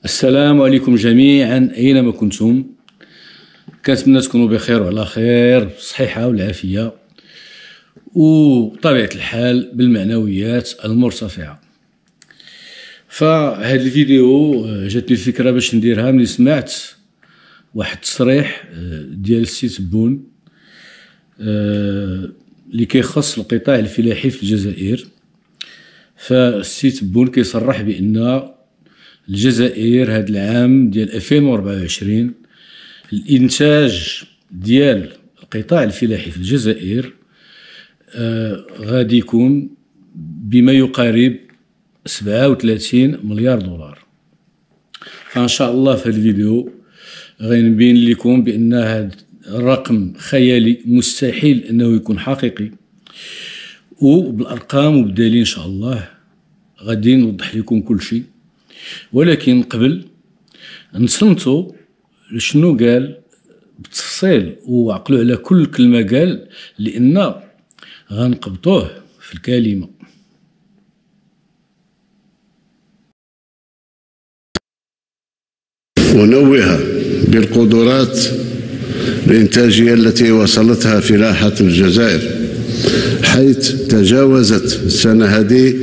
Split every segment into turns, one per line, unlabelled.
السلام عليكم جميعا أينما كنتم. كنتمنى تكونوا بخير وعلى خير بالصحيحة والعافية وطبيعة الحال بالمعنويات المرتفعة. فهاد الفيديو جاتني الفكرة باش نديرها ملي سمعت واحد التصريح ديال السي تبون اللي كيخص القطاع الفلاحي في الجزائر. فالسي تبون كيصرح بأن الجزائر هاد العام ديال 2024 الانتاج ديال القطاع الفلاحي في الجزائر غادي يكون بما يقارب 37 مليار دولار. فان شاء الله في الفيديو غنبين لكم بان هذا الرقم خيالي مستحيل انه يكون حقيقي، وبالارقام وبالدليل ان شاء الله غادي نوضح لكم كل شيء. ولكن قبل نصنتوا شنو قال بالتفصيل وعقلوا على كل كلمة قال، لأن غنقبطوه في الكلمة.
ونوه بالقدرات الإنتاجية التي وصلتها فلاحة الجزائر، حيث تجاوزت السنة هذه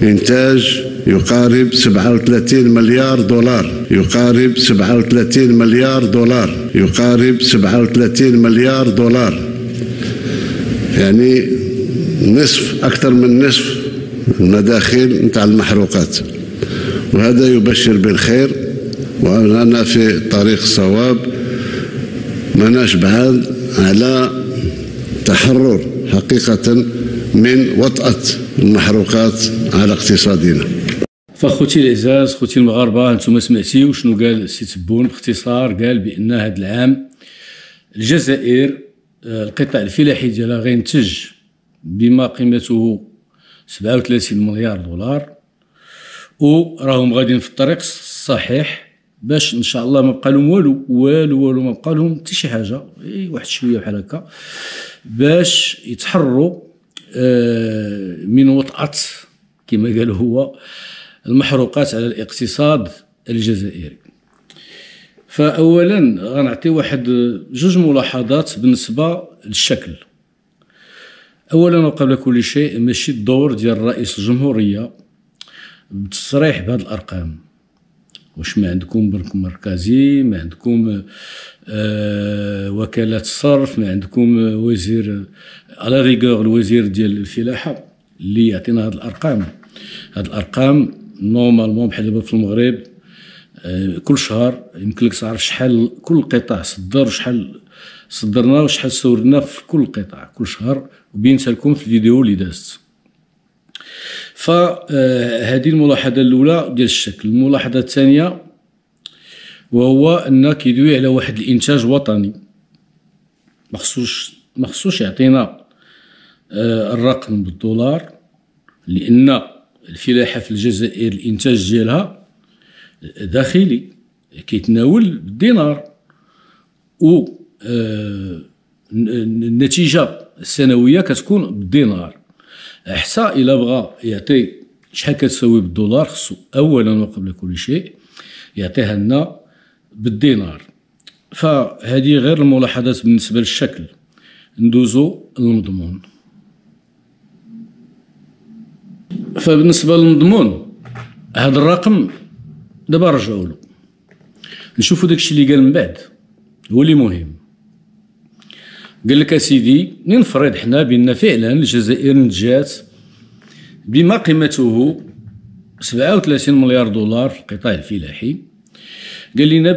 إنتاج يقارب 37 مليار دولار، يقارب 37 مليار دولار، يقارب 37 مليار دولار، يعني نصف، أكثر من نصف المداخيل نتاع المحروقات. وهذا يبشر بالخير، وأنا في طريق الصواب، ماناش بعاد على تحرر حقيقة من وطأة المحروقات على اقتصادنا.
فاخوتي العزاز، خوتي المغاربه، انتم سمعتيو شنو قال السي تبون باختصار. قال بان هذا العام الجزائر القطاع الفلاحي ديالها غينتج بما قيمته 37 مليار دولار، وراهم غاديين في الطريق الصحيح باش ان شاء الله ما بقى لهم والو ما بقى لهم حتى شي حاجه، واحد شويه بحال هكا، باش يتحرروا من وطأة كما قال هو المحروقات على الاقتصاد الجزائري. فأولا غنعطي واحد جوج ملاحظات بالنسبة للشكل. أولا وقبل كل شيء، ماشي الدور ديال رئيس الجمهورية بالتصريح بهذه الأرقام. واش ما عندكم بنك مركزي، ما عندكم وكالة الصرف، ما عندكم وزير على ريغور الوزير ديال الفلاحة اللي يعطينا هذه الأرقام. هذه الأرقام نورمالمون بحال دابا في المغرب كل شهر يمكن لك تعرف شحال كل قطاع صدر وشحال صدرنا وشحال سوردنا في كل قطاع كل شهر، وبينتها لكم في الفيديو اللي دازت. فهذه الملاحظة الأولى ديال الشكل. الملاحظة الثانية وهو أن كيدوي على واحد الإنتاج وطني، مخصوش يعطينا الرقم بالدولار، لأن الفلاحة في الجزائر الإنتاج ديالها داخلي كيتناول بالدينار، و النتيجة السنوية كتكون بالدينار. حتى إلا بغى يعطي شحال كتساوي بالدولار خصو أولا وقبل كل شيء يعطيها لنا بالدينار. فهذه غير الملاحظات بالنسبة للشكل. ندوزو للمضمون. فبالنسبة للمضمون هذا الرقم دابا رجعوا له، نشوفوا داكشي اللي قال من بعد هو اللي مهم. قال لك اسيدي نفرض حنا بان فعلا الجزائر نتجات بما قيمته 37 مليار دولار في القطاع الفلاحي. قال لنا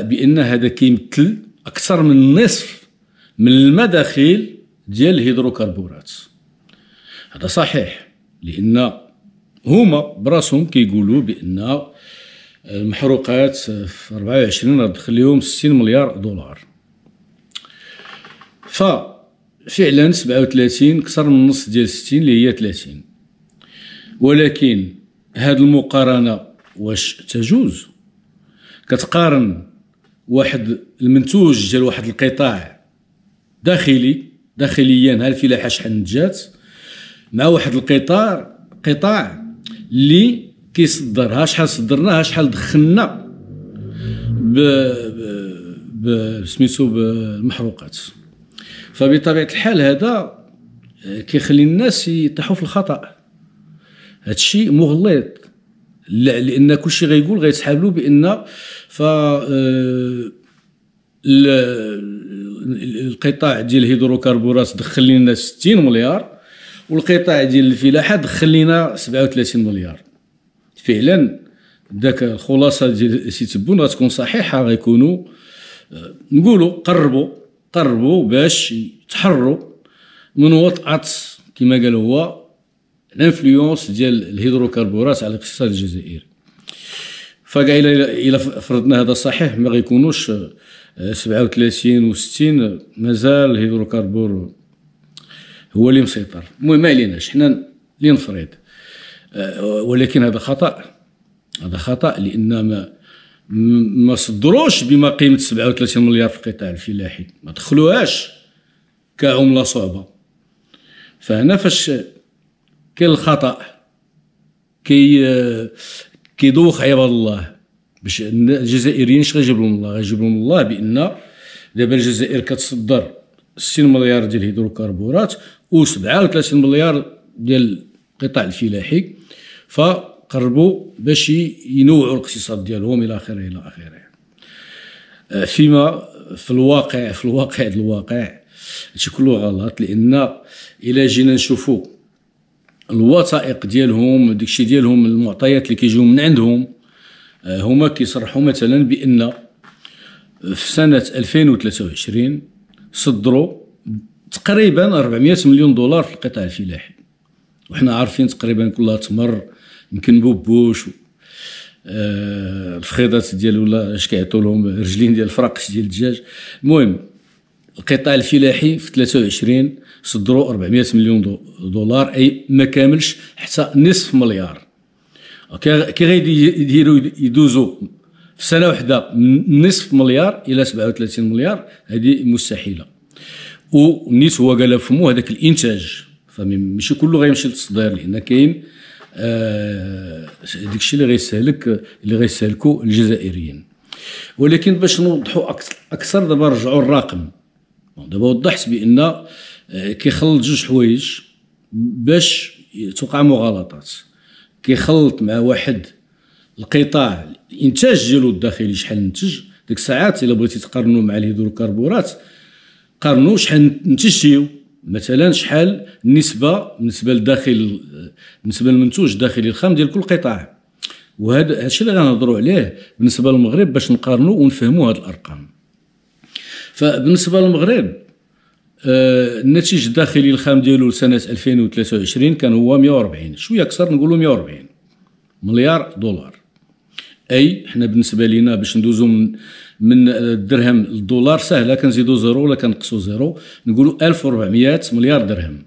بان هذا كيمثل اكثر من نصف من المداخيل ديال الهيدروكربورات. هذا صحيح، لان هما براسهم كيقولوا بان المحروقات في 24 غتدخل لهم 60 مليار دولار. ففعلا 37 اكثر من النص ديال 60 اللي هي 30. ولكن هذه المقارنه واش تجوز؟ كتقارن واحد المنتوج ديال واحد القطاع داخليا ها الفلاحه شحال نتجات، مع واحد القطاع اللي كيصدرها، شحال صدرناها، شحال دخلنا سميتو بالمحروقات. فبطبيعه الحال هذا كيخلي الناس يطيحوا في الخطا. هذا الشيء مغلط، لان كل شيء غيقول غيتسحاب له بان القطاع ديال الهيدروكربورات دخل لنا 60 مليار، والقطاع ديال الفلاحه دخل لنا 37 مليار. فعلا ذاك الخلاصه ديال سي تبون غتكون صحيحه، غيكونوا نقولوا قربوا باش يتحروا من وطأة كما قال هو الانفلونس ديال الهيدروكربورات على الاقتصاد الجزائري. فكاع الى فرضنا هذا صحيح ما غيكونوش 37 و60، مازال الهيدروكربور هو اللي مسيطر. المهم ما عليناش حنا اللي نفرض، ولكن هذا خطأ لان ما صدروش بما قيمه 37 مليار في القطاع الفلاحي، ما دخلوهاش كعمله صعبه. فهنا فاش كاين الخطأ كيدوخ عباد الله باش الجزائريين اش غيجيب لهم الله؟ غيجيب لهم الله بان دابا الجزائر كتصدر 60 مليار ديال الهيدروكربورات و37 مليار ديال القطاع الفلاحي، فقربوا باش ينوعوا الاقتصاد ديالهم الى اخره الى اخره. فيما في الواقع هادشي كله غلط، لان الى جينا نشوفوا الوثائق ديالهم داكشي ديالهم المعطيات اللي كيجيو من عندهم، هما كيصرحوا مثلا بان في سنه 2023 صدروا تقريبا 400 مليون دولار في القطاع الفلاحي، وحنا عارفين تقريبا كلها تمر، يمكن بوبوش الفخيضات ديال ولا اش كيعطوا لهم رجلين ديال الفرقش ديال الدجاج. المهم القطاع الفلاحي في 23 صدروا 400 مليون دولار، اي ما كاملش حتى نصف مليار. كي غيديروا يدوزوا في سنه واحده من نصف مليار الى 37 مليار، هذه مستحيله. ونيت هو قال فمو هذاك الانتاج، فماشي كله غيمشي للتصدير، لان كاين داكشي اللي غيسهلكوا الجزائريين. ولكن باش نوضحوا اكثر دابا نرجعوا الرقم. دابا وضحت بان كيخلط جوج حوايج باش توقع مغالطات. كيخلط مع واحد القطاع الانتاج ديالو الداخلي شحال نتج، ديك الساعات الا بغيتي تقارنوا مع الهيدروكربورات قارنوا شحال نتجتيو، مثلا شحال النسبه بالنسبه للداخل، بالنسبه للمنتوج الداخلي الخام ديال كل قطاع. وهذا الشيء اللي غنهضروا عليه بالنسبه للمغرب باش نقارنوا ونفهموا هذه الارقام. فبالنسبه للمغرب الناتج الداخلي الخام ديالو لسنه 2023 كان هو 140 شويه اكثر، نقولوا 140 مليار دولار. اي حنا بالنسبه لينا باش ندوزو من الدرهم للدولار سهله، كنزيدوا زيرو ولا كنقصوا زيرو، نقولوا 1400 مليار درهم.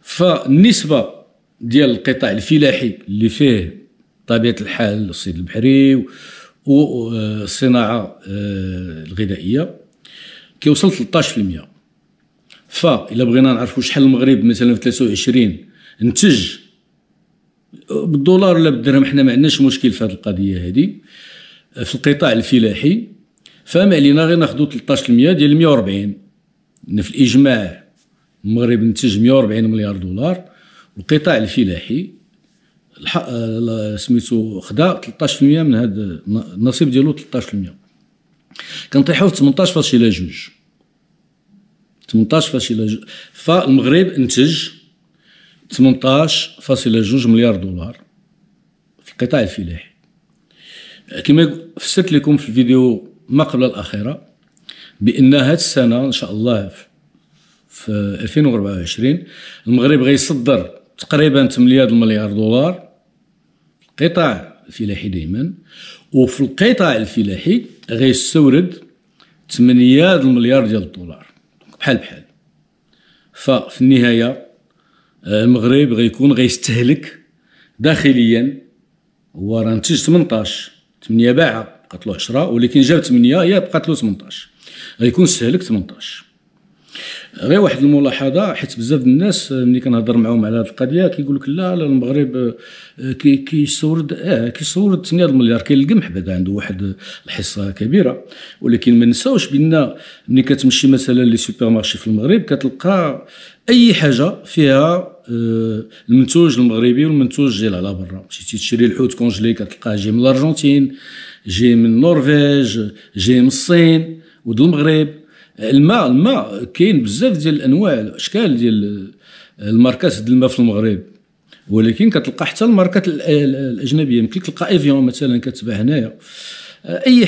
فالنسبه ديال القطاع الفلاحي اللي فيه طبيعه الحال الصيد البحري والصناعه الغذائيه كيوصل 13%. فإلا بغينا نعرفوا شحال المغرب مثلا في 23 انتج بالدولار ولا بالدرهم، حنا ما عندناش مشكل في هذه القضيه هذه في القطاع الفلاحي. فما علينا غير ناخذوا 13% ديال 140. في الاجماع المغرب انتج 140 مليار دولار، والقطاع الفلاحي سميتو خدا 13% من هذا النصيب ديالو 13%. كنطيحوا في 18.2. فالمغرب انتج 18.2 مليار دولار في القطاع الفلاحي. كما فسرت لكم في الفيديو ما قبل الاخيره بان هذه السنه ان شاء الله في 2024 المغرب غيصدر تقريبا 8 مليار دولار القطاع الفلاحي دائما، وفي القطاع الفلاحي غيستورد 8 مليار ديال الدولار بحال. ففي النهايه المغرب غيكون غيستهلك داخليا، هو راه نتج 18 باعه بقات له 10، ولكن جاب 8 هي بقات له 18، غيكون استهلك 18. غير واحد الملاحظه، حيت بزاف الناس ملي كنهضر معاهم على هذه القضيه كيقول لك لا المغرب كيستورد 8 مليار، كاين القمح بعدا عنده واحد الحصه كبيره. ولكن ما نساوش بان ملي كتمشي مثلا لي سوبر مارشي في المغرب كتلقى اي حاجه فيها المنتوج المغربي والمنتوج ديال على برا. مشيتي تشري الحوت كونجلي كتلقاه جاي من الارجنتين، جاي من النرويج، جاي من الصين ودو المغرب. الماء كاين بزاف ديال الانواع الاشكال ديال الماركات ديال الماء في المغرب، ولكن كتلقى حتى الماركات الاجنبيه. يمكن تلقى ايفيون مثلا كتباع هنايا، اي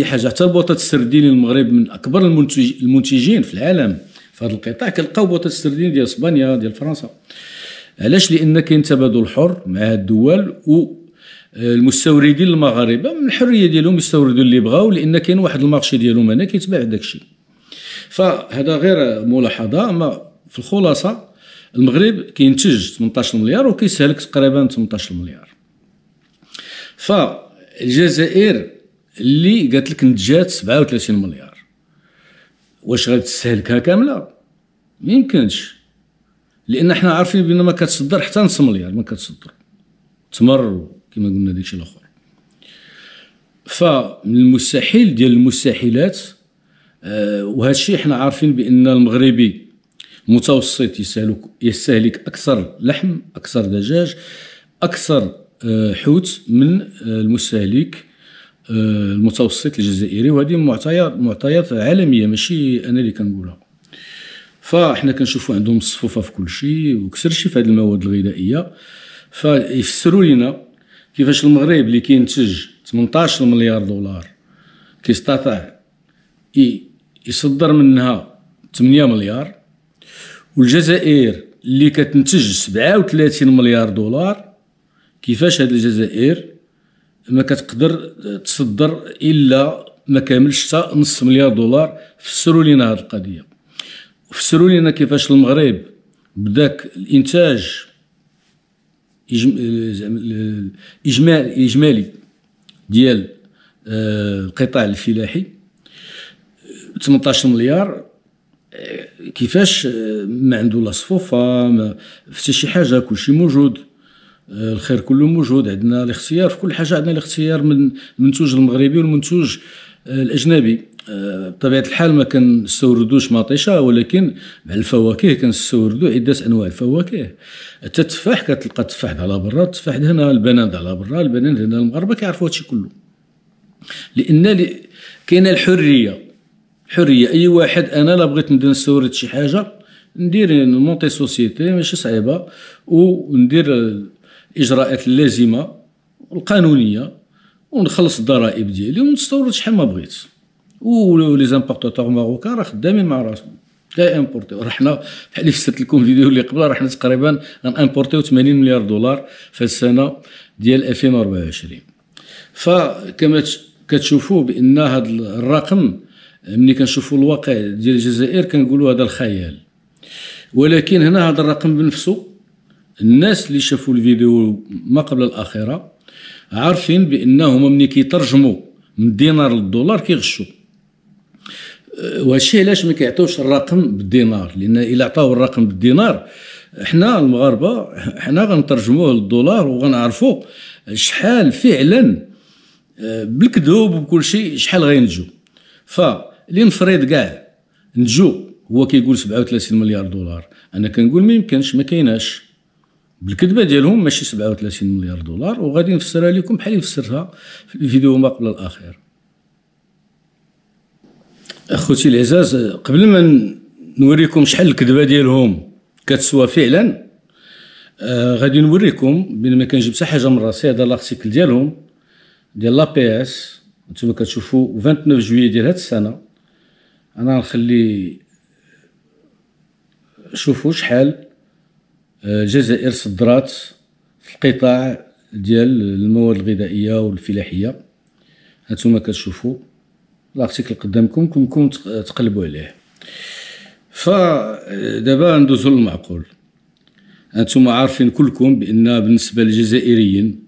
حاجه حتى البوطه السردين. المغرب من اكبر المنتجين في العالم في هذا القطاع، كنلقاو بوطه السردين ديال اسبانيا ديال فرنسا. علاش؟ لان كاين تبادل حر مع هاد الدول، والمستوردين المغاربه من الحريه ديالهم يستوردوا اللي بغاو، لان كاين واحد المارشي ديالهم هنا كيتباع داك الشيء. فهذا غير ملاحظه. اما في الخلاصه المغرب كينتج 18 مليار وكيستهلك تقريبا 18 مليار. فالجزائر اللي قالت لك نتجات 37 مليار، واش غادي تستهلكها كامله؟ ما يمكنش، لان حنا عارفين بان ما كتصدر حتى نص مليار، ما كتصدر تمر كما قلنا داكشي الاخر. فمن المستحيل ديال المستحيلات، وهذا الشيء حنا عارفين بان المغربي متوسط يستهلك اكثر لحم، اكثر دجاج، اكثر حوت من المستهلك المتوسط الجزائري، وهذه معطيات عالميه ماشي انا اللي كنقولها. فاحنا كنشوفوا عندهم الصفوفه في كل شيء وكثر شيء في هذه المواد الغذائيه. فيفسروا لنا كيفاش المغرب اللي كينتج 18 مليار دولار كيستطيع يصدر منها 8 مليار، والجزائر اللي كتنتج 37 مليار دولار كيفاش هاد الجزائر ما كتقدر تصدر الا ما كاملش حتى نص مليار دولار. فسروا لنا هاد القضيه، وفسروا لنا كيفاش المغرب بداك الانتاج الاجمالي ديال القطاع الفلاحي 18 مليار، كيفاش ما عنده لا صفوفه ما حتى شي حاجه، كلشي موجود، الخير كله موجود. عندنا الاختيار في كل حاجه، عندنا الاختيار من المنتوج المغربي والمنتوج الاجنبي. بطبيعه الحال ما كنستوردوش مطيشه، ولكن مع الفواكه كنستوردوا عده انواع الفواكه. حتى التفاح كتلقى التفاح على برا، التفاح هنا، البنان على برا، البنان هنا. المغاربه كيعرفوا هادشي كله، لان كاينه الحريه. اي واحد، انا لا بغيت ندير نستورد شي حاجه ندير نمونطي سوسيتي ماشي صعيبه، وندير الاجراءات اللازمه والقانونيه ونخلص الضرائب ديالي ونستورد شحال ما بغيت. ولي زامبورتاتور ماروكان راه خدامين مع راسهم لا امبورتيو. راه حنا بحال اللي فسرت لكم الفيديو اللي قبل، راه حنا تقريبا غنامبورتيو 80 مليار دولار في السنه ديال 2024. فكما كتشوفوا بان هذا الرقم ملي كنشوفوا الواقع ديال الجزائر كنقولوا هذا الخيال، ولكن هنا هذا الرقم بنفسه الناس اللي شافوا الفيديو ما قبل الاخيره عارفين بانهم ملي كيترجموا من الدينار للدولار كيغشوا. وهادشي علاش ما كيعطيوش الرقم بالدينار، لان الا عطاو الرقم بالدينار حنا المغاربه حنا غنترجموه للدولار وغنعرفوا شحال فعلا بالكذوب وبكل شيء شحال غينتجوا. فاللي نفرض كاع نتجو هو كيقول 37 مليار دولار، انا كنقول ما يمكنش، ما كايناش بالكذبه ديالهم ماشي 37 مليار دولار. وغادي نفسرها لكم بحال اللي فسرتها في الفيديو ما قبل الاخير. اخوتي العزاز، قبل ما نوريكم شحال الكذبه ديالهم كتسوى فعلا، غادي نوريكم بين ما كنجيب حتى حاجه من راسي. هذا لارتيكل ديالهم ديال لا بي اس، نتوما كتشوفوا 29 جويي ديال هاد السنه. انا نخلي شوفوا شحال الجزائر صدرات في القطاع ديال المواد الغذائيه والفلاحيه. هانتوما كتشوفوا الارتيكل قدامكم، كلكم تقلبوا عليه. فدابا ندوزو للمعقول. هانتوما عارفين كلكم بان بالنسبه للجزائريين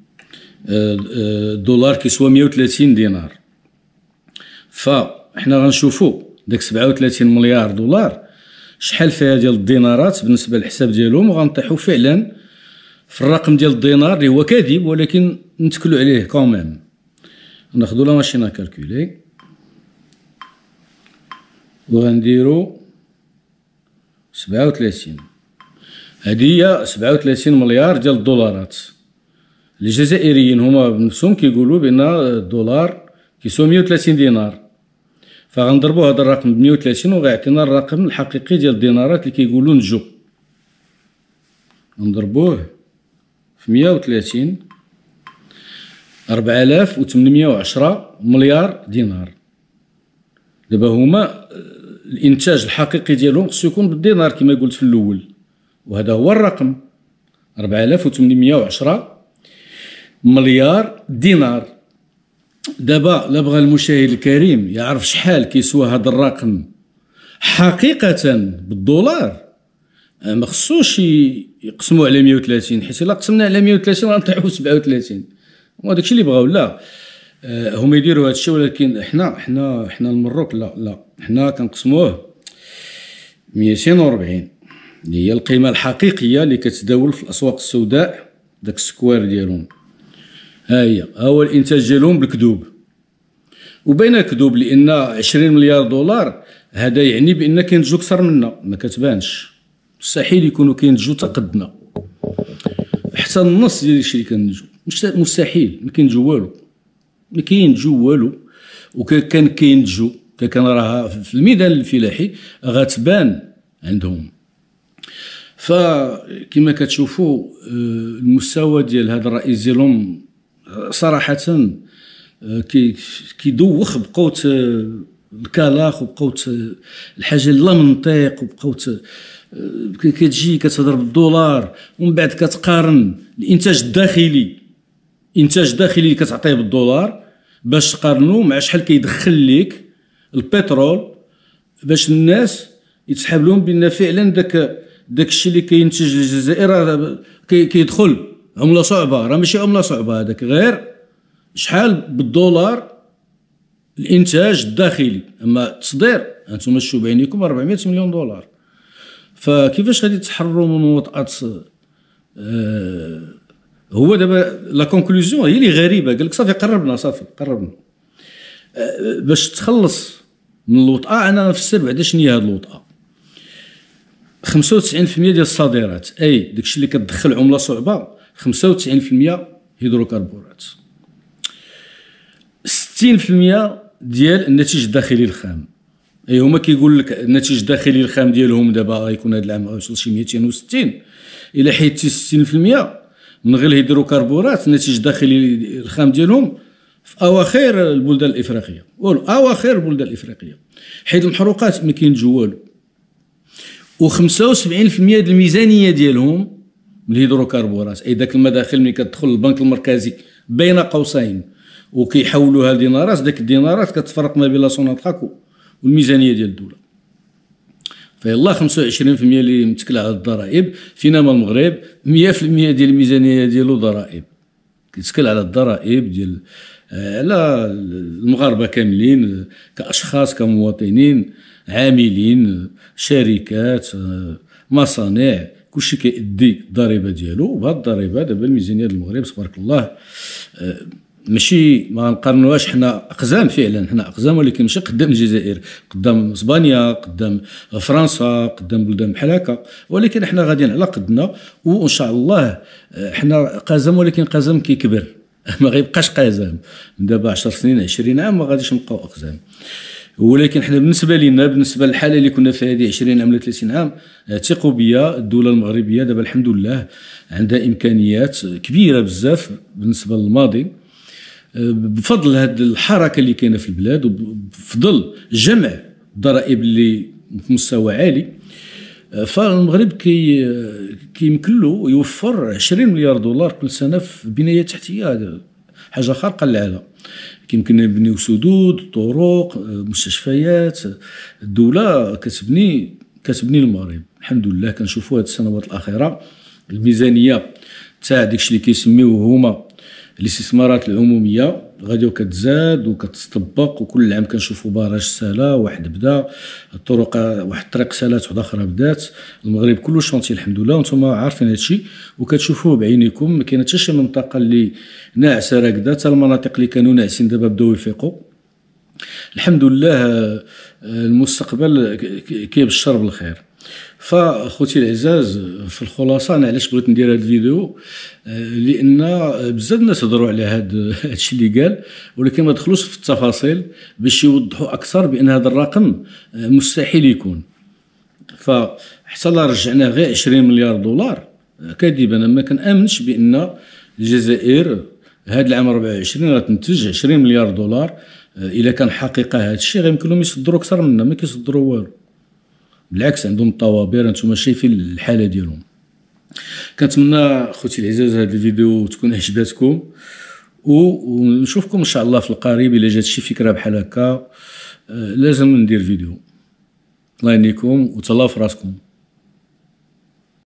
الدولار كيسوى 130 دينار. فاحنا غنشوفوا داك 37 مليار دولار شحال فيها ديال الدينارات بالنسبه للحساب ديالهم، وغنطيحوا فعلا في الرقم ديال الدينار اللي هو كاذب ولكن نتكلوا عليه كوميم. ناخذوا لا ماشين كالكولي وغنديروا 37. هذه هي 37 مليار ديال الدولارات. الجزائريين هما بنفسهم كيقولوا بان الدولار كيساوي 130 دينار، فغنضربوا هذا الرقم ب 130 وغيعطينا الرقم الحقيقي ديال الدينارات اللي كيقولوا نجو. نضربوه في 130 4810 مليار دينار. دابا هما الانتاج الحقيقي ديالهم خصو يكون بالدينار كما قلت في الاول، وهذا هو الرقم 4810 مليار دينار. دابا لا بغى المشاهد الكريم يعرف شحال كيسوى هذا الرقم حقيقة بالدولار، ما خصوش يقسموا على 130، حيت الا قسمنا على 130 غنطيحوا 37. وداكشي اللي بغاو. لا هما يديروا هذا الشيء، ولكن حنا المروك لا حنا كنقسموه 240 اللي هي القيمه الحقيقيه اللي كتداول في الاسواق السوداء، داك السكوير ديالهم. ها هو الانتاج ديالهم بالكذوب، وبين كذوب لان 20 مليار دولار هذا يعني بان كينتجوا اكثر منا، ما كتبانش، مستحيل يكونوا كينتجوا تقدنا حتى النص ديال الشيء اللي كنتجوا، مستحيل. ما كينتجوا والو وكان كينتجوا كان راها في الميدان الفلاحي غتبان عندهم. فكما كتشوفوا المستوى ديال هذا الرئيس ديالهم صراحه كيدوخ بقوت الكلاخ وبقوت الحاجه لا منطق، وبقوت كتجي كتهضر بالدولار ومن بعد كتقارن الانتاج الداخلي اللي كتعطيه بالدولار باش تقارنو مع شحال كيدخل لك البترول، باش الناس يتسحب لهم بان فعلا داك الشيء اللي كينتج الجزائر كيدخل عمله صعبه. راه ماشي عمله صعبه هذاك، غير شحال بالدولار الانتاج الداخلي، اما التصدير انتم شفتوا بعينيكم 400 مليون دولار. فكيفاش غادي تحرروا من وطأة؟ هو دابا لا كونكلوزيون هي اللي غريبه، قال لك صافي قربنا باش تخلص من الوطأة. انا نفسر بعدا شنو هي هذه الوطأة. 95% ديال الصادرات، اي داكشي اللي كتدخل عمله صعبه 95% هيدروكربورات، 60% ديال الناتج الداخلي الخام. اي هما كيقول لك الناتج الداخلي الخام ديالهم دابا غيكون هذا العام غيوصل شي 260. الا حيدتي 60% من غير الهيدروكربورات، الناتج الداخلي الخام ديالهم في اواخر البلدان الافريقيه، حيت المحروقات ما كينتجوا والو. و75% ديال الميزانيه ديالهم من الهيدروكربورات، اي داك المداخل ملي كتدخل البنك المركزي بين قوسين وكيحولوها لدينارات، داك الدينارات كتفرق ما بين لا سوناطراك والميزانيه ديال الدوله. فيلا 25% اللي متكله على الضرائب، فينما المغرب 100% ديال الميزانيه ديالو ضرائب، كيتكل على الضرائب ديال على المغاربه كاملين كاشخاص كمواطنين عاملين شركات مصانع، كلشي كيأدي الضريبه ديالو. وبهاد الضريبه دابا الميزانيه ديال المغرب تبارك الله ماشي ما نقارنوهاش، حنا اقزام فعلا، حنا اقزام، ولكن ماشي قدام الجزائر، قدام اسبانيا، قدام فرنسا، قدام بلدان بحال هكا، ولكن حنا غاديين على قدنا. وان شاء الله حنا قزام، ولكن قزام كيكبر ما غيبقاش قزام. من دابا 10 سنين 20 عام ما غاديش نبقاو اقزام. ولكن حنا بالنسبه لنا، بالنسبه للحاله اللي كنا فيها هذه 20 عام ولا 30 عام، ثقوا بيا الدوله المغربيه دابا الحمد لله عندها امكانيات كبيره بزاف بالنسبه للماضي، بفضل هذه الحركه اللي كاينه في البلاد، وبفضل جمع الضرائب اللي في مستوى عالي. فالمغرب كيمكن له يوفر 20 مليار دولار كل سنه في بنيه تحتيه، حاجه خارقه للعاده. كيمكن نبنيو سدود، طرق، مستشفيات. الدوله كتبني المغرب الحمد لله. كنشوفوا هذه السنوات الاخيره الميزانيه تاع داكشي اللي كيسميوه هما الاستثمارات العموميه غادي كتزاد وكتطبق، وكل عام كنشوفوا باراج سالا واحد بدا، الطرق واحد الطريق سالات وحده اخرى بدات. المغرب كله شونتي الحمد لله، وانتم عارفين هادشي وكتشوفوه بعينيكم. ما كاين حتى شي منطقه اللي ناعسه راكده، حتى المناطق اللي كانوا ناعسين دابا بداو يفيقوا الحمد لله. المستقبل كيبشر بالخير. فاخوتي العزاز، في الخلاصه انا علاش بغيت ندير هذا الفيديو، لان بزاف الناس هضروا على هذا الشيء اللي قال، ولكن ما دخلوش في التفاصيل باش يوضحوا اكثر بان هذا الرقم مستحيل يكون. فحتى لا رجعنا غير 20 مليار دولار كذب. انا ما كنامنش بان الجزائر هذا العام 24 غتنتج 20 مليار دولار. الا كان حقيقه هذا الشيء غيمكن لهم يصدروا اكثر منا، ما كيصدروا والو، بالعكس عندهم الطوابير. انتم شايفين الحاله ديالهم. كنتمنى خوتي العزاز هذا الفيديو تكون عجباتكم، ونشوفكم ان شاء الله في القريب. الا جات شي فكره بحال هكا لازم ندير فيديو. الله يهنيكم وتهلاو في راسكم.